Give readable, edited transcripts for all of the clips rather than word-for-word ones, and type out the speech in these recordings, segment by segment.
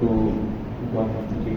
213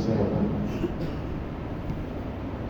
7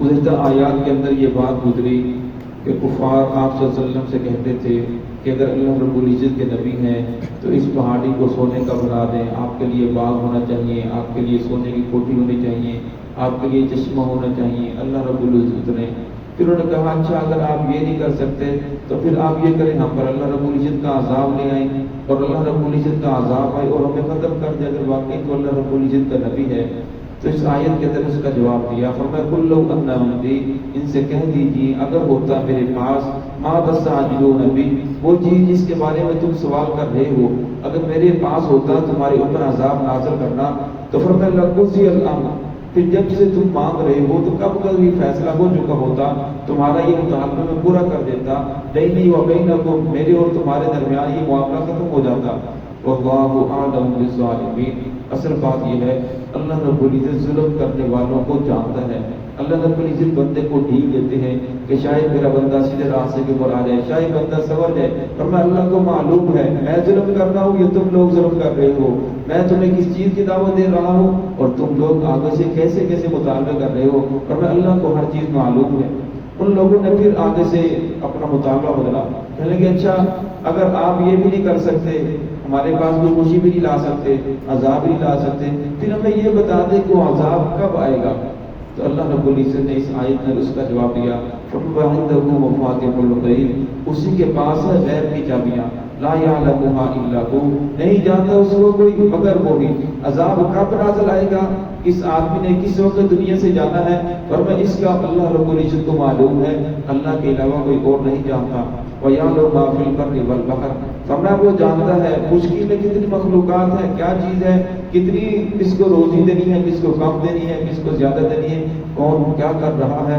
گزشتہ آیات کے اندر یہ بات گزری کہ کفار آپ صلی اللہ علیہ وسلم سے کہتے تھے کہ اگر اللہ رب العزت کے نبی ہیں تو اس پہاڑی کو سونے کا بنا دیں، آپ کے لیے باغ ہونا چاہیے، آپ کے لیے سونے کی کوٹھی ہونی چاہیے، آپ کے لیے چشمہ ہونا چاہیے۔ اللہ رب العزت نے پھر انہوں نے کہا اچھا اگر آپ یہ نہیں کر سکتے تو پھر آپ یہ کریں، ہم پر اللہ رب العزت کا عذاب لے آئیں اور اللہ رب العزت کا عذاب آئے اور ہمیں ختم کر دے۔ اگر واقعی تو اللہ رب العزت کا نبی ہے تو اس آیت کے اندر اس کا جواب دیا، فرمایا قل لو ان عندی، ان سے کہہ دیجیے اگر ہوتا میرے پاس ما تستعجلون بہ، وہ چیز جس کے بارے میں تم سوال کر رہے ہو، اگر میرے پاس ہوتا تمہارے اوپر عذاب نازل کرنا تو فرمایا لقضی الامر، پھر جب سے تم مانگ رہے ہو تو کب کب یہ فیصلہ ہو چکا ہوتا، تمہارا یہ مطالبہ میں پورا کر دیتا، بینی و بینکم، میرے اور تمہارے درمیان یہ معاملہ ختم ہو جاتا۔ واللہ اعلم بالظالمین، اصل بات یہ ہے اللہ رب العزت ظلم کرنے والوں کو جانتا ہے۔ اللہ رب العزت بندے کو ڈھیل دیتے ہیں کہ شاید میرا بندہ سیدھے راستے کے اوپر آ جائے، شاید بندہ سنور جائے، اور میں اللہ کو معلوم ہے میں ظلم کر رہا ہوں، یہ تم لوگ ظلم کر رہے ہو، میں تمہیں کس چیز کی دعوت دے رہا ہوں اور تم لوگ آگے سے کیسے کیسے مطالبے کر رہے ہو، اور میں اللہ کو ہر چیز معلوم ہے۔ ان لوگوں نے پھر آگے سے اپنا مطالبہ بدلا، کہنے لگے اچھا اگر آپ یہ بھی نہیں کر سکتے، ہمارے پاس کوئی خوشی بھی نہیں لا سکتے، عذاب بھی نہیں لا سکتے، پھر ہمیں یہ بتا دیں کہ وہ عذاب کب آئے گا۔ تو اللہ رب العزت نے اس آیت میں اس کا جواب دیا، فَعِندَهُ مَفَاتِحُ الْغَیْبِ، اسی کے پاس ہے غیب کی چابیاں، لا يعلمها الا هو، نہیں جانتا اس کو کوئی مگر وہ ہی۔ عذاب کب نازل آئے گا، اس آدمی نے کس وقت دنیا سے جانا ہے، اور میں اس کا اللہ رب العزت کو معلوم ہے، اللہ کے علاوہ کوئی اور نہیں جانتا۔ وَيَعْلَمُ مَا فِي الْبَرِّ وَالْبَحْرِ، فرمایا وہ جانتا ہے خشکی میں کتنی مخلوقات ہیں، کیا چیز ہے، کتنی کس کو روزی دینی ہے، کس کو کم دینی ہے، کس کو زیادہ دینی ہے، کون کیا کر رہا ہے۔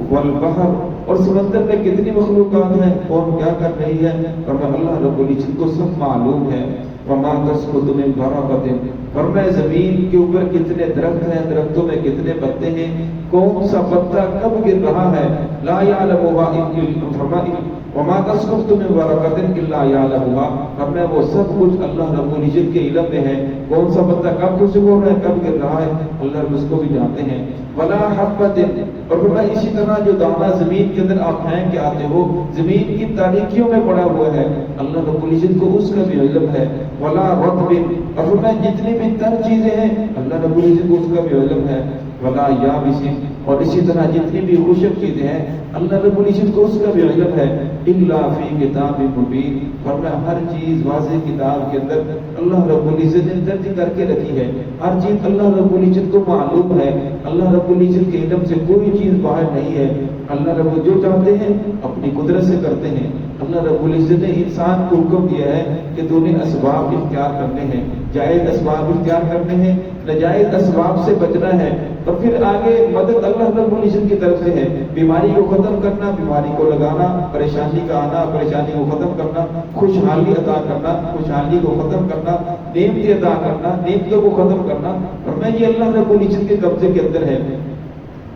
والبحر، اور سمندر میں کتنی مخلوقات ہیں، کون کیا کر رہی ہے، اور میں اللہ رب العزت کو سب معلوم ہے۔ وما تسقط من ورقۃ، فرمایا زمین کے اوپر کتنے درخت ہیں، درختوں میں کتنے پتے ہیں، کون سا پتا کب گر رہا ہے، لا يعلمها الا هو، وما تسقط من ورقۃ الا يعلمها، فرمایا وہ سب کچھ اللہ رب العزت کے علم میں ہے، کون سا پتا کب خوشبو ہو رہا ہے، کب گر رہا ہے، اللہ رب اس کو بھی جانتے ہیں۔ ولا حبۃ، اور فرمایا اسی طرح جو دانہ زمین کے اندر آپ پھینک کے آتے ہو، زمین کی تاریکیوں میں پڑا ہوا ہے، اللہ رب العزت کو اس کا بھی علم ہے۔ ولا رطب، اور فرمایا جتنی بھی تر چیزیں ہیں اللہ رب العزت کو اس کا بھی علم ہے۔ ولا یابس، اور اسی طرح جتنی بھی خشک چیزیں ہیں اللہ رب العزت کو اس کا بھی علم ہے۔ الا فی کتاب مبین، فرمایا ہر چیز واضح کتاب کے اندر اللہ رب العزت نے درج کر کے رکھی ہے، ہر چیز اللہ رب العزت کو معلوم ہے، اللہ رب العزت کے علم سے کوئی چیز باہر نہیں ہے۔ اللہ رب جو چاہتے ہیں اپنی قدرت سے کرتے ہیں۔ اللہ رب العزت نے انسان کو حکم دیا ہے کہ دونوں اسباب اختیار کرنے ہیں، جائز اسباب اختیار کرنے ہیں، ناجائز اسباب سے بچنا ہے، اور پھر آگے مدد اللہ رب العزت کی طرف سے ہے، بیماری کو ختم کرنا، بیماری کو لگانا، پریشانی کا آنا، پریشانی کو ختم کرنا، خوشحالی عطا کرنا، خوشحالی کو ختم کرنا، نعمتی عطا کرنا، نعمتوں کو ختم کرنا، اور میں یہ اللہ رب العزت کے قبضے کے اندر ہے۔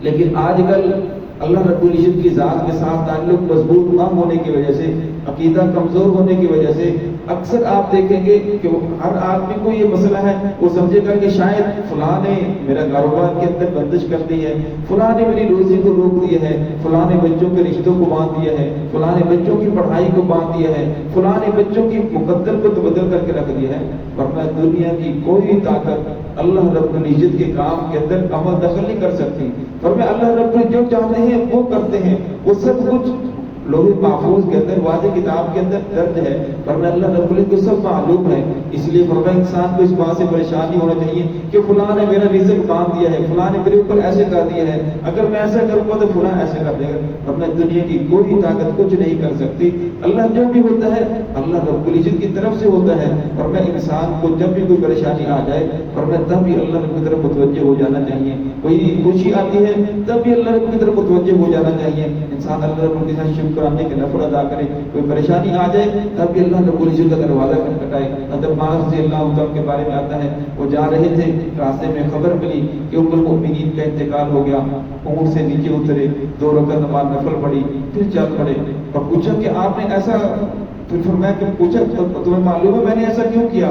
لیکن آج کل اللہ رب العزت کی ذات کے ساتھ تعلق مضبوط نہ ہونے کی وجہ سے، عقیدہ کمزور ہونے کی وجہ سے اکثر آپ دیکھیں گے کہ ہر آدمی کو یہ مسئلہ ہے، وہ سمجھے گا کہ شاید فلاں نے میرا کاروبار کے اندر بندش کر دی ہے، فلاں نے میری روزی کو روک دیا ہے، فلاں نے بچوں کے رشتوں کو باندھ دیا ہے، فلاں نے بچوں کی پڑھائی کو باندھ دیا ہے، فلاں نے بچوں کی مقدر کو تبدل کر کے رکھ دیا ہے۔ ورنہ دنیا کی کوئی طاقت اللہ رب العزت کے کام کے اندر عمل دخل نہیں کر سکتی، ورنہ اللہ رب العزت جو چاہتے ہیں وہ کرتے ہیں، وہ سب کچھ لوح محفوظ کے اندر واضح کتاب کے اندر درج ہے، ورنہ اللہ رب العزت کو سب معلوم ہے۔ اس لیے فرمایا انسان کو اس بات سے پریشان نہیں ہونا چاہیے کہ فلاں نے میرا رزق باندھ دیا ہے، فلاں نے میرے اوپر ایسے کر دیا ہے، اگر میں ایسا کروں گا تو فلاں ایسے کر دے گا، ورنہ دنیا کی کوئی طاقت کچھ نہیں کر سکتی۔ اللہ جو بھی ہوتا ہے اللہ رب العزت کی طرف سے ہوتا ہے، ورنہ انسان کو جب بھی کوئی پریشانی آ جائے ورنہ تب بھی اللہ رب کی طرف متوجہ ہو جانا چاہیے، کوئی خوشی آتی ہے تب بھی اللہ رب کی طرف متوجہ ہو جانا چاہیے، انسان اللہ رب کے ساتھ شکرانے کے نفل ادا کرے، کوئی پریشانی آ جائے تب بھی اللہ رب العزت کا دروازہ کھٹکھٹائے۔ حضرت معاذ رضی اللہ عنہ کے بارے میں آتا ہے، وہ جا رہے تھے، راستے میں خبر ملی کہ ام المؤمنین کا انتقال ہو گیا، اونٹ سے نیچے اترے، 2 رکعت نماز نفل پڑھی، پھر چل پڑے، اور پوچھا کہ آپ نے ایسا، پھر فرمایا کہ پوچھا تمہیں معلوم ہے میں نے ایسا کیوں کیا؟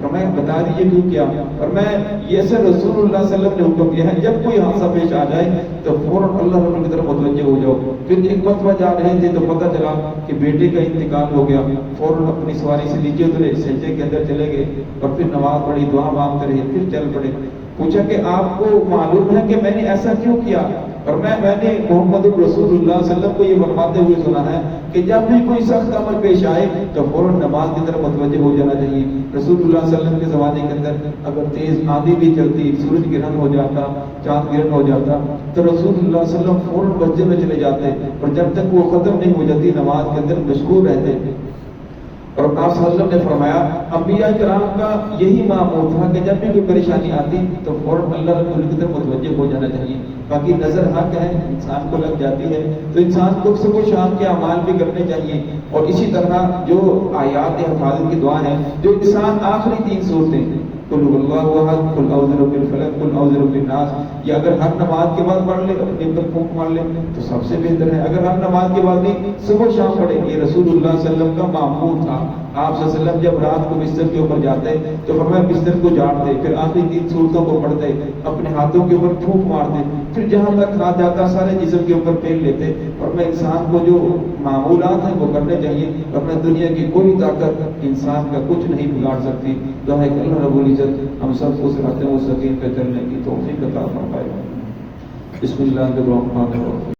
فرمایا بتا دیجیے کیوں کیا؟ اور میں یہ سے رسول اللہ صلی اللہ علیہ وسلم نے حکم دیا ہے جب کوئی حادثہ پیش آ جائے تو فوراً اللہ رب کی طرف متوجہ ہو جاؤ۔ پھر ایک مرتبہ جا رہے تھے تو پتہ چلا کہ بیٹے کا انتقال ہو گیا، فوراً اپنی سواری سے نیچے اترے، سجدے کے اندر چلے گئے اور پھر نماز پڑھی، دعا مانگتے رہے، پھر چل پڑے۔ پوچھا کہ آپ کو معلوم ہے کہ میں نے ایسا کیوں کیا؟ اور میں نے محمد رسول اللہ صلی اللہ علیہ وسلم کو یہ فرماتے ہوئے سنا ہے کہ جب بھی کوئی سخت عمل پیش آئے تو فوراً نماز کی طرف متوجہ ہو جانا چاہیے۔ رسول اللہ صلی اللہ علیہ وسلم کے زمانے کے اندر اگر تیز آندھی بھی چلتی، سورج گرہن ہو جاتا، چاند گرہن ہو جاتا تو رسول اللہ صلی اللہ علیہ وسلم فوراً مسجد میں چلے جاتے اور جب تک وہ ختم نہیں ہو جاتی نماز کے اندر مشغول رہتے۔ اور آپ صلی اللہ علیہ وسلم نے فرمایا انبیاء کرام کا یہی معمول تھا کہ جب بھی کوئی پریشانی آتی تو فوراً اللہ رب العزت کی طرف متوجہ ہو جانا چاہیے۔ باقی نظر حق ہے، انسان کو لگ جاتی ہے تو انسان کو صبح و شام کے اعمال بھی کرنے چاہیے۔ اور اسی طرح جو آیات حفاظت کی دعا ہے، جو انسان آخری 3 صورتیں قل هو اللہ احد، قل اعوذ برب الفلق، قل اعوذ برب الناس، یہ اگر ہر نماز کے بعد پڑھ لے، اپنے اوپر پھونک مار لے تو سب سے بہتر ہے۔ اگر ہر نماز کے بعد نہیں، صبح و شام پڑھے۔ یہ رسول اللہ صلی اللہ علیہ وسلم کا معمول تھا۔ آپ صلی اللہ علیہ وسلم جب رات کو بستر کے اوپر جاتے تو فرمایا بستر کو جھاڑتے، پھر آخری 3 صورتوں کو پڑھتے، اپنے ہاتھوں کے اوپر پھونک مارتے، پھر جہاں تک ہاتھ جاتا سارے جسم کے اوپر پھیر لیتے۔ اور میں انسان کو جو معمولات ہیں وہ کرنے چاہیے، اور میں دنیا کی کوئی طاقت انسان کا کچھ نہیں بگاڑ سکتی۔ دعا ہے کہ اللہ رب العزت ہم سب کو صراط مستقیم پہ چلنے کی توفیق عطا فرمائے۔ بسم اللہ الرحمن الرحیم۔